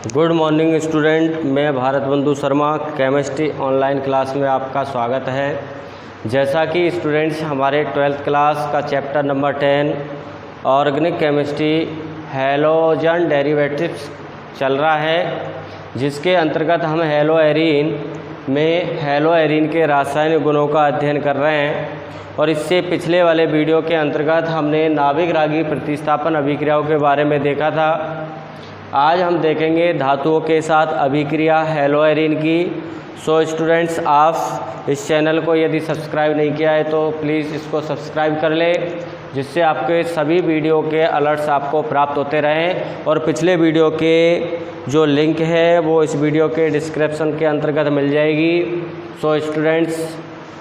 Good morning student, मैं भारत बंधु Sharma chemistry online class में आपका स्वागत है। जैसा कि स्टूडेंट्स हमारे 12th क्लास का chapter number 10 organic chemistry halogen derivatives चल रहा है, जिसके अंतर्गत हम हैलोएरीन में हैलोएरीन के रासायनिक गुणों का अध्ययन कर रहे हैं। और इससे पिछले वाले वीडियो के अंतर्गत हमने नाभिक रागी प्रतिस्थापन अभिक्रियाओं के बारे में देखा था। आज हम देखेंगे धातुओं के साथ अभिक्रिया हैलोएरीन की। सो स्टूडेंट्स, आप इस चैनल को यदि सब्सक्राइब नहीं किया है तो प्लीज़ इसको सब्सक्राइब कर ले, जिससे आपके सभी वीडियो के अलर्ट्स आपको प्राप्त होते रहें। और पिछले वीडियो के जो लिंक है वो इस वीडियो के डिस्क्रिप्शन के अंतर्गत मिल जाएगी। सो स्टूडेंट्स,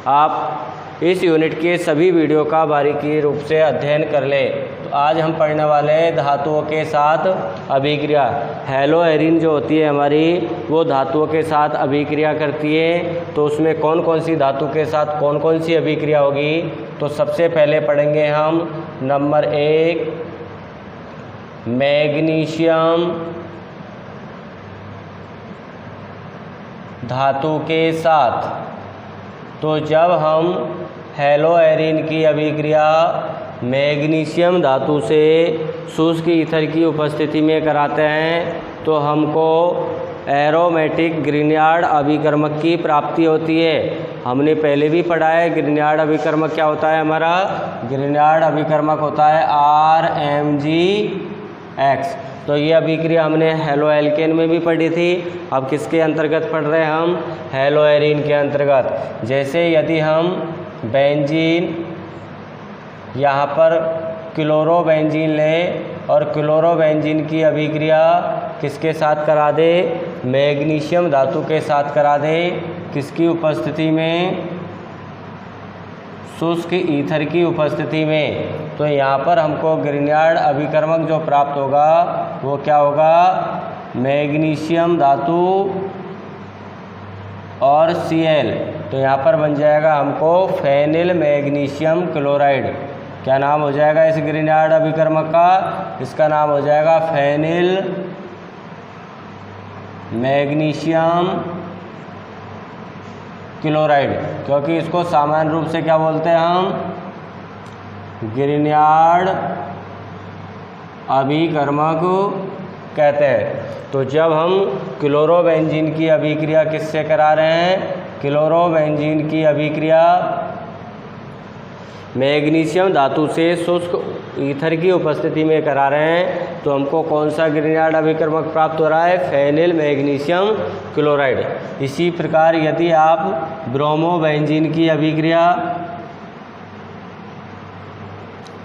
आप इस यूनिट के सभी वीडियो का बारीकी रूप से अध्ययन कर ले। तो आज हम पढ़ने वाले हैं धातुओं के साथ अभिक्रिया। हैलोएरीन जो होती है हमारी, वो धातुओं के साथ अभिक्रिया करती है। तो उसमें कौन कौन सी धातु के साथ कौन कौन सी अभिक्रिया होगी, तो सबसे पहले पढ़ेंगे हम नंबर 1 मैग्नीशियम धातु के साथ। तो जब हम हैलोएरीन की अभिक्रिया मैग्नीशियम धातु से शुष्क ईथर की उपस्थिति में कराते हैं तो हमको एरोमेटिक ग्रिग्नार्ड अभिकर्मक की प्राप्ति होती है। हमने पहले भी पढ़ा है ग्रिग्नार्ड अभिकर्मक क्या होता है। हमारा ग्रिग्नार्ड अभिकर्मक होता है RMgX। तो ये अभिक्रिया हमने हैलोएल्केन में भी पढ़ी थी। अब किसके अंतर्गत पढ़ रहे हैं हम? हैलोएरीन के अंतर्गत। जैसे यदि हम बेंजीन, यहाँ पर क्लोरोबेंजीन लें और क्लोरोबेंजीन की अभिक्रिया किसके साथ करा दे? मैग्नीशियम धातु के साथ करा दे। किसकी उपस्थिति में? शुष्क ईथर की उपस्थिति में। तो यहाँ पर हमको ग्रिग्नार्ड अभिकर्मक जो प्राप्त होगा वो क्या होगा? मैग्नीशियम धातु और Cl। तो यहाँ पर बन जाएगा हमको फेनिल मैग्नीशियम क्लोराइड। क्या नाम हो जाएगा इस ग्रिग्नार्ड अभिकर्मक का? इसका नाम हो जाएगा फेनिल मैग्नीशियम क्लोराइड। क्योंकि इसको सामान्य रूप से क्या बोलते हैं हम? ग्रिग्नार्ड अभिकर्मक कहते हैं। तो जब हम क्लोरोबेंजीन की अभिक्रिया किससे करा रहे हैं? क्लोरोबेंजीन की अभिक्रिया मैग्नीशियम धातु से शुष्क ईथर की उपस्थिति में करा रहे हैं तो हमको कौन सा ग्रिग्नार्ड अभिकर्मक प्राप्त हो रहा है? Phenyl magnesium chloride. इसी प्रकार यदि आप ब्रोमोबेंजीन की अभिक्रिया,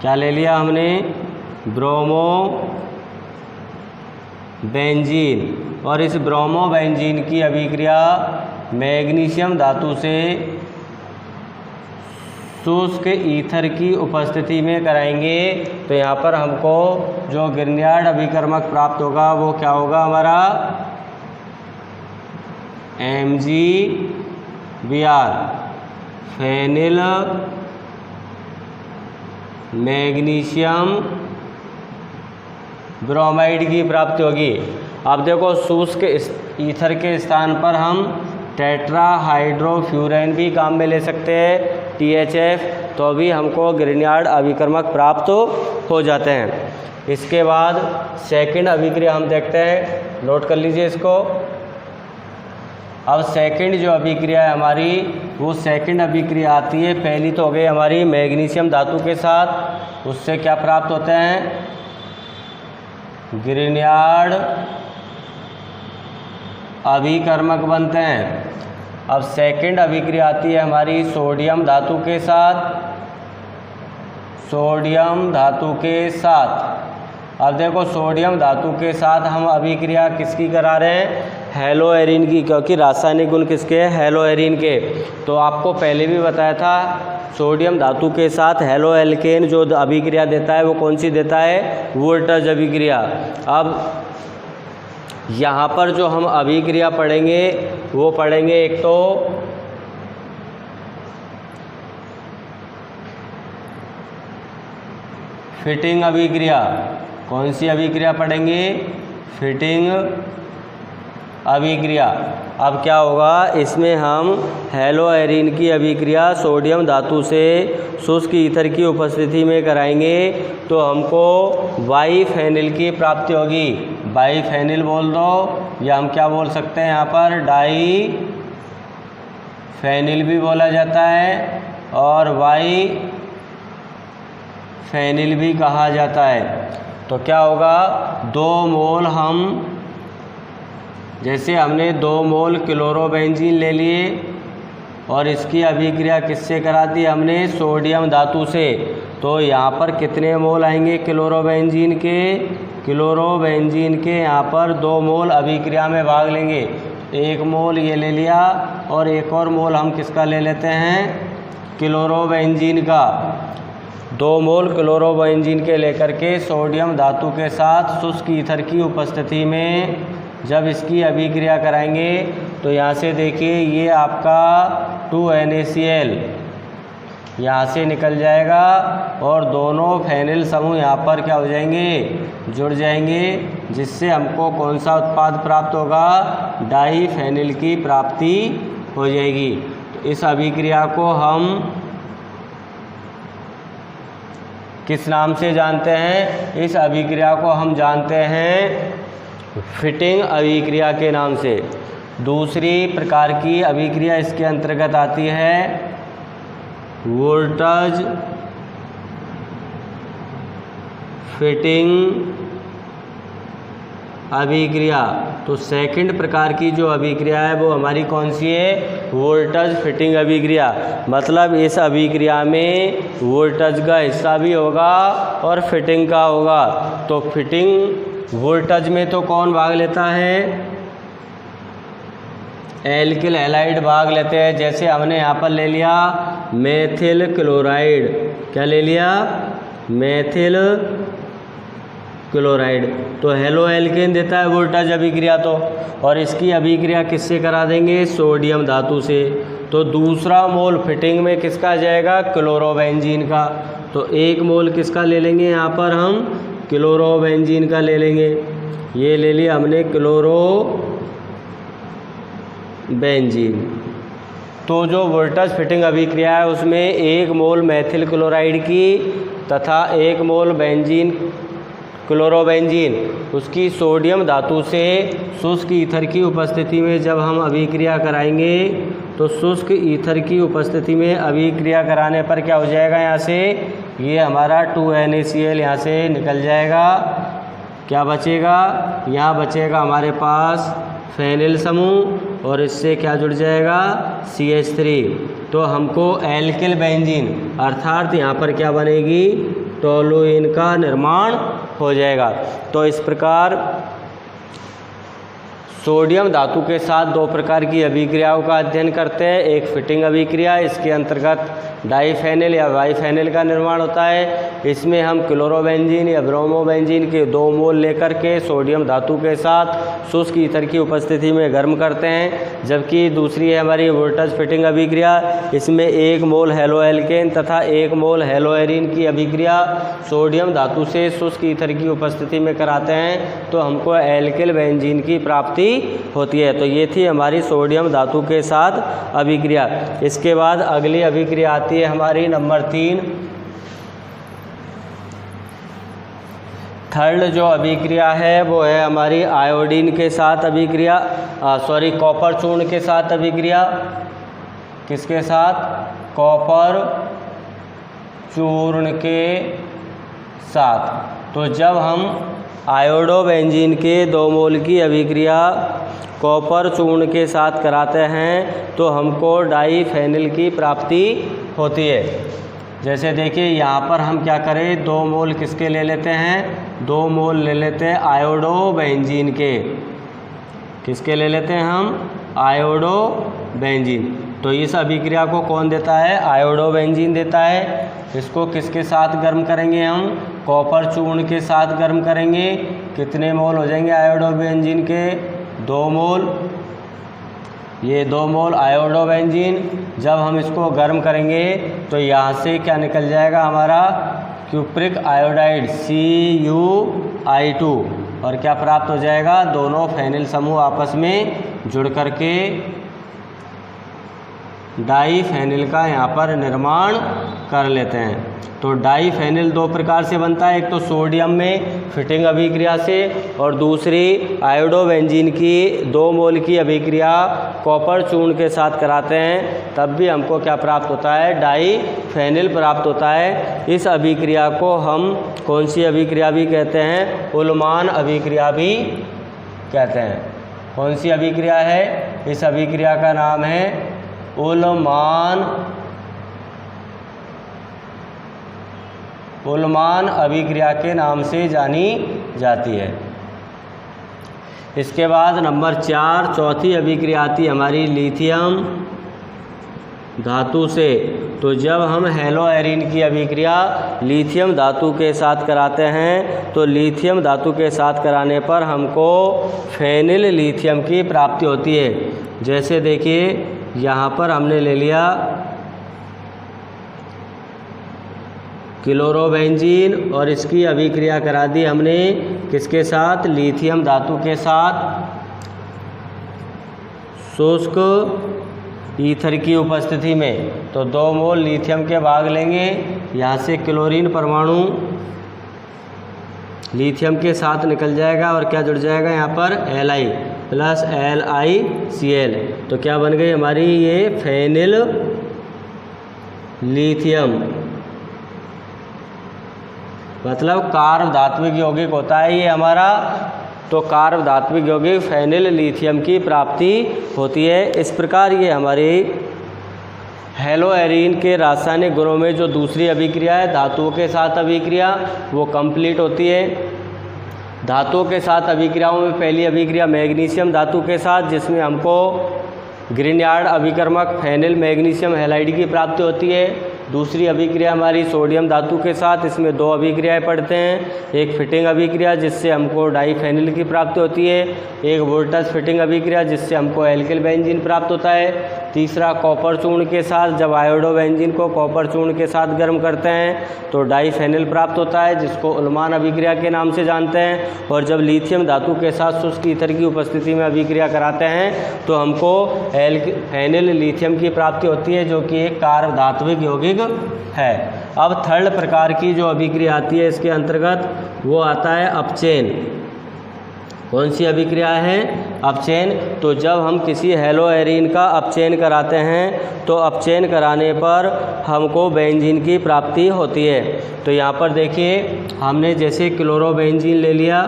क्या ले लिया हमने? ब्रोमोबेंजीन। और इस ब्रोमोबेंजीन की अभिक्रिया मैग्नीशियम धातु से शुष्क ईथर की उपस्थिति में कराएंगे तो यहाँ पर हमको जो ग्रिग्नार्ड अभिकर्मक प्राप्त होगा वो क्या होगा हमारा? MgBr, फेनिल मैग्नीशियम ब्रोमाइड की प्राप्ति होगी। अब देखो, शुष्क ईथर के स्थान पर हम टेट्राहाइड्रोफ्यूरेन भी काम में ले सकते हैं, THF। तो भी हमको ग्रिग्नार्ड अभिकर्मक प्राप्त हो जाते हैं। इसके बाद सेकंड अभिक्रिया हम देखते हैं, नोट कर लीजिए इसको। अब सेकंड जो अभिक्रिया है हमारी, वो सेकंड अभिक्रिया आती है। पहली तो हो गई हमारी मैग्नीशियम धातु के साथ, उससे क्या प्राप्त होते हैं? ग्रिग्नार्ड अभिकर्मक बनते हैं। अब सेकंड अभिक्रिया आती है हमारी सोडियम धातु के साथ, सोडियम धातु के साथ। अब देखो, सोडियम धातु के साथ हम अभिक्रिया किसकी करा रहे हैं? हैलोएरीन की। क्योंकि रासायनिक गुण किसके हैं? हैलोएरीन के। तो आपको पहले भी बताया था, सोडियम धातु के साथ हैलोएल्केन जो अभिक्रिया देता है वो कौन सी देता है? वोल्टेज अभिक्रिया। अब यहाँ पर जो हम अभिक्रिया पढ़ेंगे वो पढ़ेंगे एक तो फिटिंग अभिक्रिया। कौन सी अभिक्रिया पढ़ेंगे? फिटिंग अभिक्रिया। अब क्या होगा, इसमें हम हेलोएरिन की अभिक्रिया सोडियम धातु से शुष्क ईथर की उपस्थिति में कराएंगे तो हमको बाईफेनिल की प्राप्ति होगी। बाईफेनिल बोल दो या हम क्या बोल सकते हैं यहाँ पर डाई फेनिल भी बोला जाता है और बाईफेनिल भी कहा जाता है। तो क्या होगा, 2 मोल हम, जैसे हमने 2 मोल क्लोरोबेंजीन ले लिए और इसकी अभिक्रिया किससे करा दी हमने, सोडियम धातु से, तो यहाँ पर कितने मोल आएंगे क्लोरोबेंजीन के, क्लोरोबेंजीन के यहाँ पर 2 मोल अभिक्रिया में भाग लेंगे। 1 मोल ये ले लिया और एक और मोल हम किसका ले लेते हैं, क्लोरोबेंजीन का। 2 मोल क्लोरोबेंजीन के लेकर के सोडियम धातु के साथ शुष्क ईथर की उपस्थिति में जब इसकी अभिक्रिया कराएंगे तो यहाँ से देखिए ये आपका 2NaCl यहाँ से निकल जाएगा और दोनों फेनिल समूह यहाँ पर क्या हो जाएंगे, जुड़ जाएंगे, जिससे हमको कौन सा उत्पाद प्राप्त होगा, डाईफेनिल की प्राप्ति हो जाएगी। तो इस अभिक्रिया को हम किस नाम से जानते हैं, इस अभिक्रिया को हम जानते हैं फिटिंग अभिक्रिया के नाम से। दूसरी प्रकार की अभिक्रिया इसके अंतर्गत आती है वोल्टेज फिटिंग अभिक्रिया। तो सेकंड प्रकार की जो अभिक्रिया है वो हमारी कौन सी है, वोल्टेज फिटिंग अभिक्रिया। मतलब इस अभिक्रिया में वोल्टेज का हिस्सा भी होगा और फिटिंग का होगा। तो फिटिंग वोल्टेज में तो कौन भाग लेता है, एल्किल हैलाइड भाग लेते हैं। जैसे हमने यहाँ पर ले लिया मेथिल क्लोराइड, क्या ले लिया, मेथिल क्लोराइड, तो हेलो एल्केन देता है वोल्टेज अभिक्रिया तो, और इसकी अभिक्रिया किससे करा देंगे, सोडियम धातु से। तो दूसरा मोल फिटिंग में किसका जाएगा, क्लोरोबेंजीन का। तो 1 मोल किसका ले लेंगे, यहाँ पर हम क्लोरोबेंजीन का ले लेंगे। ये ले लिया हमने क्लोरोबेंजीन। तो जो वोल्टेज फिटिंग अभिक्रिया है उसमें 1 मोल मेथिल क्लोराइड की तथा 1 मोल बेंजीन क्लोरोबेंजीन उसकी सोडियम धातु से शुष्क ईथर की उपस्थिति में जब हम अभिक्रिया कराएंगे तो शुष्क ईथर की उपस्थिति में अभिक्रिया कराने पर क्या हो जाएगा, यहाँ से ये हमारा 2NaCl यहाँ से निकल जाएगा। क्या बचेगा, यहाँ बचेगा हमारे पास फेनिल समूह और इससे क्या जुड़ जाएगा, CH3। तो हमको एल्किल बेंजीन अर्थात यहाँ पर क्या बनेगी, टोलुइन का निर्माण हो जाएगा। तो इस प्रकार सोडियम धातु के साथ 2 प्रकार की अभिक्रियाओं का अध्ययन करते हैं। एक फिटिंग अभिक्रिया, इसके अंतर्गत डाईफेनिल या बाईफेनिल का निर्माण होता है। इसमें हम क्लोरोबेंजीन या ब्रोमोबेंजीन के 2 मोल लेकर के सोडियम धातु के साथ शुष्क ईथर की उपस्थिति में गर्म करते हैं। जबकि दूसरी है हमारी वोल्टेज फिटिंग अभिक्रिया, इसमें 1 मोल हेलोएल्केन तथा 1 मोल हेलोएरिन की अभिक्रिया सोडियम धातु से शुष्क ईथर की उपस्थिति में कराते हैं तो हमको एल्किल बेंजीन की प्राप्ति होती है। तो ये थी हमारी सोडियम धातु के साथ अभिक्रिया। इसके बाद अगली अभिक्रिया आती है हमारी नंबर 3। थर्ड जो अभिक्रिया है वो है हमारी आयोडीन के साथ अभिक्रिया, कॉपर चूर्ण के साथ अभिक्रिया। किसके साथ, कॉपर चूर्ण के साथ। तो जब हम आयोडोबेंजीन के 2 मोल की अभिक्रिया कॉपर चूर्ण के साथ कराते हैं तो हमको डाईफेनिल की प्राप्ति होती है। जैसे देखिए यहाँ पर हम क्या करें, 2 मोल किसके ले लेते हैं, 2 मोल ले लेते हैं आयोडोबेंजीन के। किसके ले लेते हैं हम, आयोडोबेंजीन। तो इस अभिक्रिया को कौन देता है, आयोडोबेंजीन देता है। इसको किसके साथ गर्म करेंगे हम, कॉपर चूर्ण के साथ गर्म करेंगे। कितने मोल हो जाएंगे आयोडोबेंजीन के, 2 मोल। ये 2 मोल आयोडोबेंजीन जब हम इसको गर्म करेंगे तो यहाँ से क्या निकल जाएगा हमारा, क्यूप्रिक आयोडाइड CuI2। और क्या प्राप्त हो जाएगा, दोनों फेनिल समूह आपस में जुड़ करके डाईफेनिल का यहाँ पर निर्माण कर लेते हैं। तो डाईफेनिल दो प्रकार से बनता है, एक तो सोडियम में फिटिंग अभिक्रिया से और दूसरी आयोडोबेंजीन की 2 मोल की अभिक्रिया कॉपर चूर्ण के साथ कराते हैं, तब भी हमको क्या प्राप्त होता है, डाईफेनिल प्राप्त होता है। इस अभिक्रिया को हम कौन सी अभिक्रिया भी कहते हैं, उल्मान अभिक्रिया भी कहते हैं। कौन सी अभिक्रिया है, इस अभिक्रिया का नाम है उल्मान अभिक्रिया के नाम से जानी जाती है। इसके बाद नंबर 4 चौथी अभिक्रिया आती है हमारी लिथियम धातु से। तो जब हम हेलोएरिन की अभिक्रिया लिथियम धातु के साथ कराते हैं तो लिथियम धातु के साथ कराने पर हमको फेनिल लिथियम की प्राप्ति होती है। जैसे देखिए यहाँ पर हमने ले लिया क्लोरोबेंजीन और इसकी अभिक्रिया करा दी हमने किसके साथ, लिथियम धातु के साथ शुष्क ईथर की उपस्थिति में। तो 2 मोल लिथियम के भाग लेंगे, यहाँ से क्लोरीन परमाणु लिथियम के साथ निकल जाएगा और क्या जुड़ जाएगा यहाँ पर Li प्लस LiCl। तो क्या बन गई हमारी ये फेनिल लिथियम, मतलब कार्ब धात्विक यौगिक होता है ये हमारा। तो कार्ब धात्विक यौगिक फेनिल लिथियम की प्राप्ति होती है। इस प्रकार ये हमारी हेलोएरिन के रासायनिक गुणों में जो दूसरी अभिक्रिया है धातुओं के साथ अभिक्रिया, वो कंप्लीट होती है। धातुओं के साथ अभिक्रियाओं में पहली अभिक्रिया मैग्नीशियम धातु के साथ, जिसमें हमको ग्रीनयार्ड अभिकर्मक फेनिल मैग्नीशियम हैलाइड की प्राप्ति होती है। दूसरी अभिक्रिया हमारी सोडियम धातु के साथ, इसमें 2 अभिक्रियाएं पढ़ते हैं, एक फिटिंग अभिक्रिया जिससे हमको डाईफेनिल की प्राप्ति होती है, एक वोल्टस फिटिंग अभिक्रिया जिससे हमको एल्किल बेंजीन प्राप्त होता है। तीसरा कॉपर चूर्ण के साथ, जब आयोडोबेंजीन को कॉपर चूर्ण के साथ गर्म करते हैं तो डाईफेनिल प्राप्त होता है, जिसको उल्मान अभिक्रिया के नाम से जानते हैं। और जब लिथियम धातु के साथ शुष्क ईथर की उपस्थिति में अभिक्रिया कराते हैं तो हमको फेनिल लिथियम की प्राप्ति होती है, जो कि एक कार्ब धात्विक यौगिक है। अब थर्ड प्रकार की जो अभिक्रिया आती है इसके अंतर्गत वो आता है अपचयन। कौन सी अभिक्रिया है, अपचयन। तो जब हम किसी हेलोएरिन का अपचयन कराते हैं तो अपचयन कराने पर हमको बेंजीन की प्राप्ति होती है। तो यहाँ पर देखिए हमने जैसे क्लोरोबेंजीन ले लिया,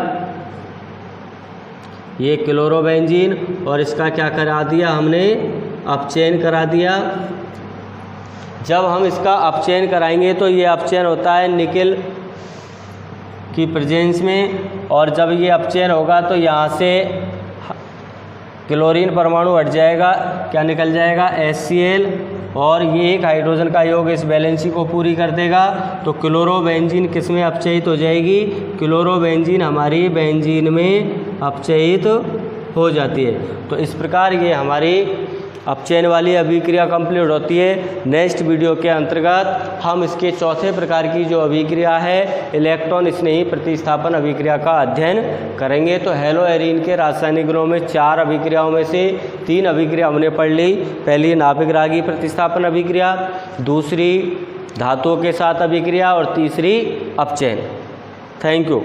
ये क्लोरोबेंजीन, और इसका क्या करा दिया हमने, अपचयन करा दिया। जब हम इसका अपचयन कराएंगे तो ये अपचयन होता है निकेल की प्रेजेंस में, और जब ये अपचयन होगा तो यहाँ से क्लोरीन परमाणु हट जाएगा, क्या निकल जाएगा, HCl, और ये एक हाइड्रोजन का योग इस बैलेंसी को पूरी कर देगा। तो क्लोरोबेंजीन किस में अपचयित हो जाएगी, क्लोरोबेंजीन हमारी बेंजीन में अपचयित हो जाती है। तो इस प्रकार ये हमारी अपचयन वाली अभिक्रिया कंप्लीट होती है। नेक्स्ट वीडियो के अंतर्गत हम इसके चौथे प्रकार की जो अभिक्रिया है इलेक्ट्रॉन स्नेही प्रतिस्थापन अभिक्रिया का अध्ययन करेंगे। तो हेलोएरिन के रासायनिक गुणों में 4 अभिक्रियाओं में से 3 अभिक्रिया हमने पढ़ ली। पहली नाभिक रागी प्रतिस्थापन अभिक्रिया, दूसरी धातुओं के साथ अभिक्रिया और तीसरी अपचयन। Thank you.